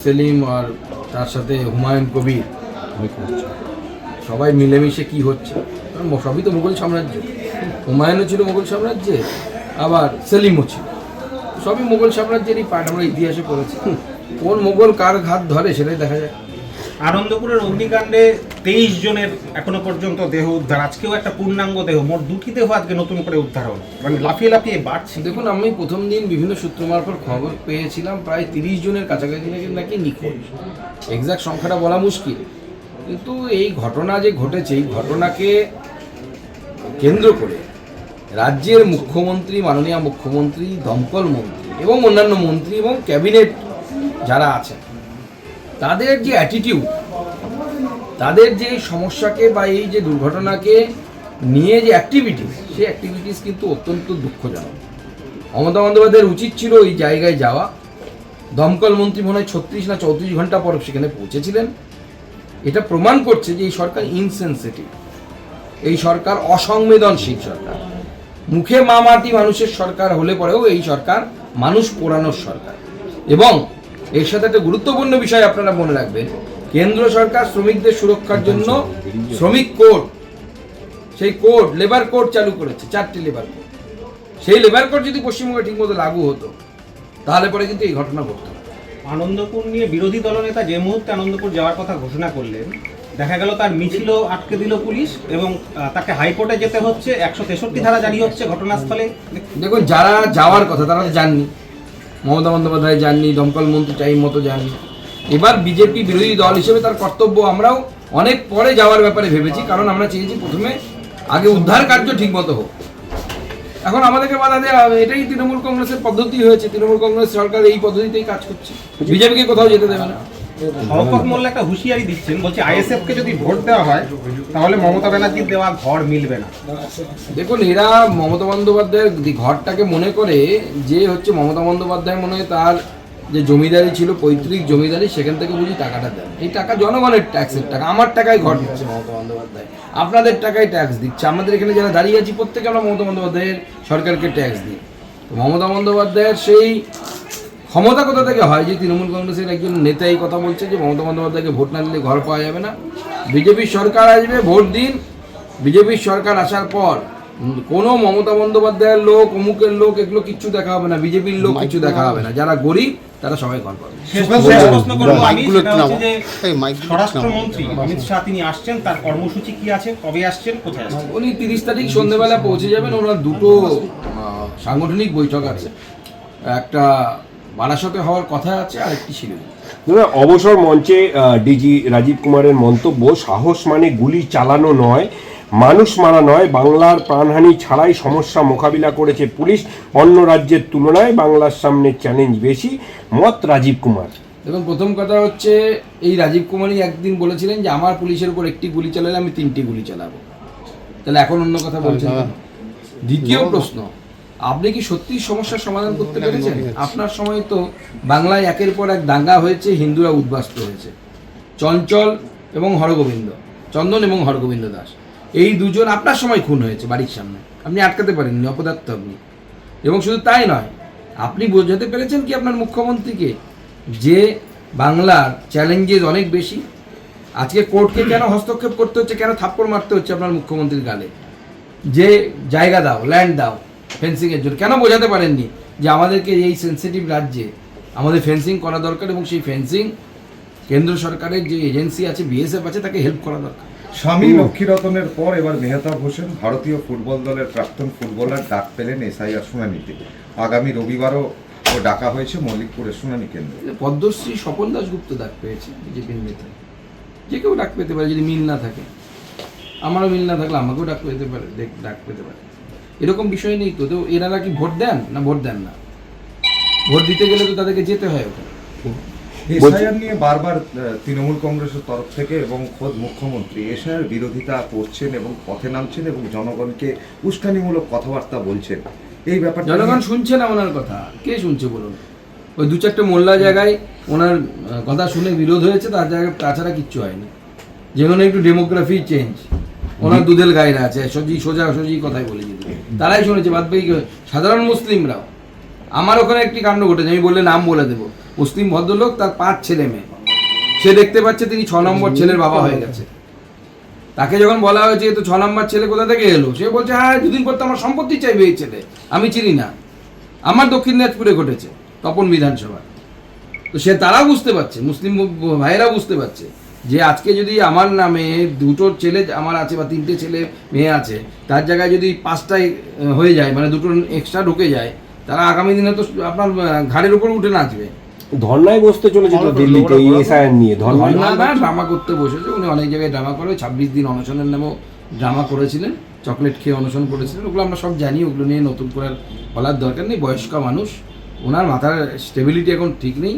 সেলিম আর তার সাথে হুমায়ুন কবির সবাই মিলেমিশে কি হচ্ছে, সবই তো মুঘল সাম্রাজ্য। হুমায়ুনও ছিল মুঘল সাম্রাজ্যে, আবার সেলিমও ছিল, সবই মুঘল সাম্রাজ্যেরই পার্ট। আমরা ইতিহাসে পড়েছি, কোন মুঘল কার ঘাত ধরে সেটাই দেখা যায়। আনন্দপুরের অগ্নিকাণ্ডে 23 জনের এখনো পর্যন্ত দেহ উদ্ধার, আজকেও একটা পূর্ণাঙ্গ দেহ, মোট 2টি দেহ আজকে নতুন করে উদ্ধার হলো, মানে লাফিয়ে লাফিয়ে বাড়ছে। দেখুন, আমি প্রথম দিন বিভিন্ন সূত্র মারফত খবর পেয়েছিলাম প্রায় 30 জনের কাছাকাছি নাকি নিখোঁজ। এক্সাক্ট সংখ্যাটা বলা মুশকিল, কিন্তু এই ঘটনা যে ঘটেছে, এই ঘটনাকে কেন্দ্র করে রাজ্যের মুখ্যমন্ত্রী, মাননীয় মুখ্যমন্ত্রী, দমকল মন্ত্রী এবং অন্যান্য মন্ত্রী এবং ক্যাবিনেট যারা আছেন, তাদের যে অ্যাটিটিউড, তাদের যে সমস্যাকে বা এই যে দুর্ঘটনাকে নিয়ে যে অ্যাক্টিভিটিস, সেই অ্যাক্টিভিটিস কিন্তু অত্যন্ত দুঃখজনক। মমতা বন্দ্যোপাধ্যায়ের উচিত ছিল এই জায়গায় যাওয়া। দমকল মন্ত্রী মনে হয় 36 না 34 ঘন্টা পর সেখানে পৌঁছেছিলেন। এটা প্রমাণ করছে যে এই সরকার ইনসেনসিটিভ, এই সরকার অসংবেদনশীল সরকার। মুখে মাটি মানুষের সরকার হলে পরেও এই সরকার মানুষ পোড়ানোর সরকার। এবং এর সাথে একটা গুরুত্বপূর্ণ বিষয় আপনারা মনে রাখবেন, কেন্দ্র সরকার শ্রমিকদের সুরক্ষার জন্য শ্রমিক কোড, সেই কোড লেবার কোড চালু করেছে, 4টি লেবার কোড। সেই লেবার কোড যদি পশ্চিমবঙ্গে ঠিকমতো লাগু হতো, তাহলে পরে কিন্তু এই ঘটনা ঘটতো না। আনন্দপুর নিয়ে বিরোধী দলনেতা যে মুহূর্তে আনন্দপুর যাওয়ার কথা ঘোষণা করলেন, দেখা গেল তার মিছিলও আটকে দিল পুলিশ এবং তাকে হাইকোর্টে যেতে হচ্ছে। 163 ধারা জারি হচ্ছে ঘটনাস্থলে। দেখুন, যারা যাওয়ার কথা তারা তো যাননি, মমতা বন্দ্যোপাধ্যায় যাননি, দমকল মন্ত্রী টাইম মতো যাননি। এবার বিজেপি বিরোধী দল হিসেবে তার কর্তব্য, আমরাও অনেক পরে যাওয়ার ব্যাপারে ভেবেছি, কারণ আমরা চেয়েছি প্রথমে আগে উদ্ধার কার্য ঠিক মতো হোক। এখন আমাদেরকে বাধা দেওয়া হবে, এটাই তৃণমূল কংগ্রেসের পদ্ধতি হয়েছে। তৃণমূল কংগ্রেস সরকার এই পদ্ধতিতেই কাজ করছে, বিজেপিকে কোথাও যেতে দেবে না। শওকত মোল্লা একটা হুঁশিয়ারি দিচ্ছেন, বলছে আইএসএফকে যদি ভোট দেওয়া হয় তাহলে মমতা ব্যানার্জির দেওয়া ঘর মিলবে না। দেখুন, এরা মমতা বন্দ্যোপাধ্যায়ের ঘরটাকে মনে করে যে হচ্ছে মমতা বন্দ্যোপাধ্যায় মনে হয় তার যে জমিদারি ছিল, পৈতৃক জমিদারি, সেখান থেকে বুঝি টাকাটা দেন। এই টাকা জনগণের ট্যাক্সের টাকা, আমার টাকায় ঘর দিচ্ছে মমতা বন্দ্যোপাধ্যায়, আপনাদের টাকায় ট্যাক্স দিচ্ছে। আমাদের এখানে যারা দাঁড়িয়ে আছি প্রত্যেকে আমরা মমতা বন্দ্যোপাধ্যায়ের সরকারকে ট্যাক্স দিই। তো মমতা বন্দ্যোপাধ্যায়ের সেই ক্ষমতা কোথা থেকে হয় যে তৃণমূল কংগ্রেসের একজন নেতা এই কথা বলছে যে মমতা বন্দ্যোপাধ্যায়কে ভোট না দিলে ঘর পাওয়া যাবে না? বিজেপির সরকার আসবে, ভোট দিন। বিজেপির সরকার আসার পর কোনো মমতা বন্দ্যোপাধ্যায়ের লোক, অমুকের লোক, এগুলো কিচ্ছু দেখা হবে না। বিজেপির লোক কিছু দেখা হবে না। যারা গরিব তারা সবাই ঘর পাবে। স্বরাষ্ট্রমন্ত্রী অমিত শাহ তিনি আসছেন, তার কর্মসূচি কি আছে, কবে আসছেন, কোথায় আসছেন? উনি 30 তারিখ সন্ধ্যেবেলা পৌঁছে যাবেন। ওনার দুটো সাংগঠনিক বৈঠক আছে, একটা বারাসতে হওয়ার কথা আছে, আর একটি শিলিগুড়ি। অবসর মঞ্চে ডিজি রাজীব কুমারের মন্তব্য, সাহস মানে গুলি চালানো নয়, মানুষ মারা নয়, বাংলার প্রাণহানি ছাড়াই সমস্যা মোকাবিলা করেছে পুলিশ, অন্য রাজ্যের তুলনায় বাংলার সামনে চ্যালেঞ্জ বেশি, মত রাজীব কুমার। এবং প্রথম কথা হচ্ছে, এই রাজীব কুমারই একদিন বলেছিলেন যে আমার পুলিশের উপর একটি গুলি চালালে আমি 3টি গুলি চালাবো। তাহলে এখন অন্য কথা বলছেন। দ্বিতীয় প্রশ্ন, আপনি কি সত্যি সমস্যার সমাধান করতে পেরেছেন? আপনার সময় তো বাংলায় একের পর এক দাঙ্গা হয়েছে, হিন্দুরা উদ্বাস্ত হয়েছে। চঞ্চল এবং হরগোবিন্দ, চন্দন এবং হরগোবিন্দ দাস, এই দুজন আপনার সময় খুন হয়েছে বাড়ির সামনে, আপনি আটকাতে পারেননি, অপদার্থ আপনি। এবং শুধু তাই নয়, আপনি বোঝাতে পেরেছেন কি আপনার মুখ্যমন্ত্রীকে যে বাংলার চ্যালেঞ্জেস অনেক বেশি? আজকে কোর্টকে কেন হস্তক্ষেপ করতে হচ্ছে, কেন থাপ্পড় মারতে হচ্ছে আপনার মুখ্যমন্ত্রীর গালে? যে জায়গা দাও, ল্যান্ড দাও ফেন্সিংয়ের জন্য, কেন বোঝাতে পারেননি যে আমাদেরকে এই সেন্সিটিভ রাজ্যে আমাদের ফেন্সিং করা দরকার এবং সেই ফেন্সিং কেন্দ্র সরকারের যে এজেন্সি আছে, বিএসএফ আছে, তাকে হেল্প করা দরকার। স্বামী লক্ষ্মীরতনের পর এবার মেহতাব হোসেন, ভারতীয় ফুটবল দলের প্রাক্তন ফুটবলার, ডাক পেলেন এসআইআর শুনানিতে। আগামী রবিবারও ডাকা হয়েছে মল্লিকপুরের শুনানি কেন্দ্রে। পদ্মশ্রী স্বপন দাশগুপ্ত ডাক পেয়েছে, বিজেপির নেতা। যে কেউ ডাক পেতে পারে যদি মিল না থাকে। আমারও মিল না থাকলে আমাকেও ডাক পেতে পারে, ডাক পেতে পারে। এরকম বিষয় নেই তো। তো এনারা কি ভোট দেন না ভোট দেন না? ভোট দিতে গেলে তো তাদেরকে যেতে হয় ওখানে। এসআইআর নিয়ে বারবার তৃণমূল কংগ্রেসের তরফ থেকে এবং খোদ মুখ্যমন্ত্রী এসআইআর বিরোধিতা করছেন এবং পথে নামছেন এবং জনগণকে উস্কানিমূলক কথাবার্তা বলছেন। এই ব্যাপারটা জনগণ শুনছে না ওনার কথা। কে শুনছে বলুন? ওই 2-4টে মোল্লা জায়গায় ওনার কথা শুনে বিরোধ হয়েছে, তার জায়গায় তাছাড়া কিচ্ছু হয়নি। যেখানে একটু ডেমোগ্রাফি চেঞ্জ, ওনার দুধেল গায়েরা আছে, সোজা কথাই বলে দিত, তারাই শুনেছে। বাদ বাকি সাধারণ মুসলিমরাও। আমার ওখানে একটি কাণ্ড ঘটেছে, আমি বললে নাম বলে দেবো। মুসলিম ভদ্রলোক, তার 5 ছেলে মেয়ে, সে দেখতে পাচ্ছে তিনি 6 নম্বর ছেলের বাবা হয়ে গেছে। তাকে যখন বলা হয়েছে তো 6 নম্বর ছেলে কোথা থেকে এলো, সে বলছে হ্যাঁ 2 দিন পর তো আমার সম্পত্তি চাইবে এই ছেলে, আমি চিনি না, আমার দক্ষিণ দিনাজপুরে ঘটেছে তপন বিধানসভা। তো সে তারা বুঝতে পারছে, মুসলিম ভাইয়েরা বুঝতে পারছে যে আজকে যদি আমার নামে 2টো ছেলে আমার আছে বা 3টে ছেলে মেয়ে আছে, তার জায়গায় যদি 5টাই হয়ে যায়, মানে 2টো এক্সট্রা ঢুকে যায়, তারা আগামী দিনে তো আপনার ঘাড়ের উপর উঠে নাচবে। ধর্নায় বসতে চলেছে তো দিল্লিতে এই এসআইআর নিয়ে। ধর্নায় ড্রামা করতে বসেছে উনি, অনেক জায়গায় ড্রামা করে, 26 দিন অনশনের নামেও ড্রামা করেছিলেন, চকলেট খেয়ে অনশন করেছিলেন, ওগুলো আমরা সব জানি, ওগুলো নিয়ে নতুন করে বলার দরকার নেই। বয়স্ক মানুষ, ওনার মাথার স্টেবিলিটি এখন ঠিক নেই।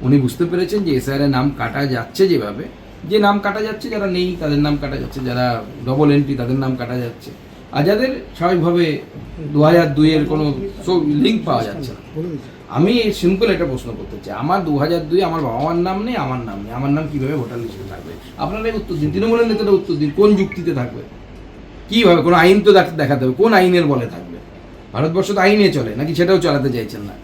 উনি বুঝতে পেরেছেন যে এসআইআর নাম কাটা যাচ্ছে, যেভাবে যে নাম কাটা যাচ্ছে, যারা নেই তাদের নাম কাটা যাচ্ছে, যারা ডবল এন্ট্রি তাদের নাম কাটা যাচ্ছে, আর যাদের স্বাভাবিকভাবে 2002-এর কোনো লিঙ্ক পাওয়া যাচ্ছে না। আমি সিম্পল একটা প্রশ্ন করতে চাই, আমার 2002 আমার বাবা মার নাম নেই, আমার নাম নেই, আমার নাম কীভাবে ভোটার লিস্টে থাকবে? আপনারাই উত্তর দিন, তৃণমূলের নেতারা উত্তর দিন, কোন যুক্তিতে থাকবে, কীভাবে? কোনো আইন তো দেখাতে হবে, কোন আইনের বলে থাকবে? ভারতবর্ষ তো আইনে চলে নাকি, সেটাও চালাতে চাইছেন না।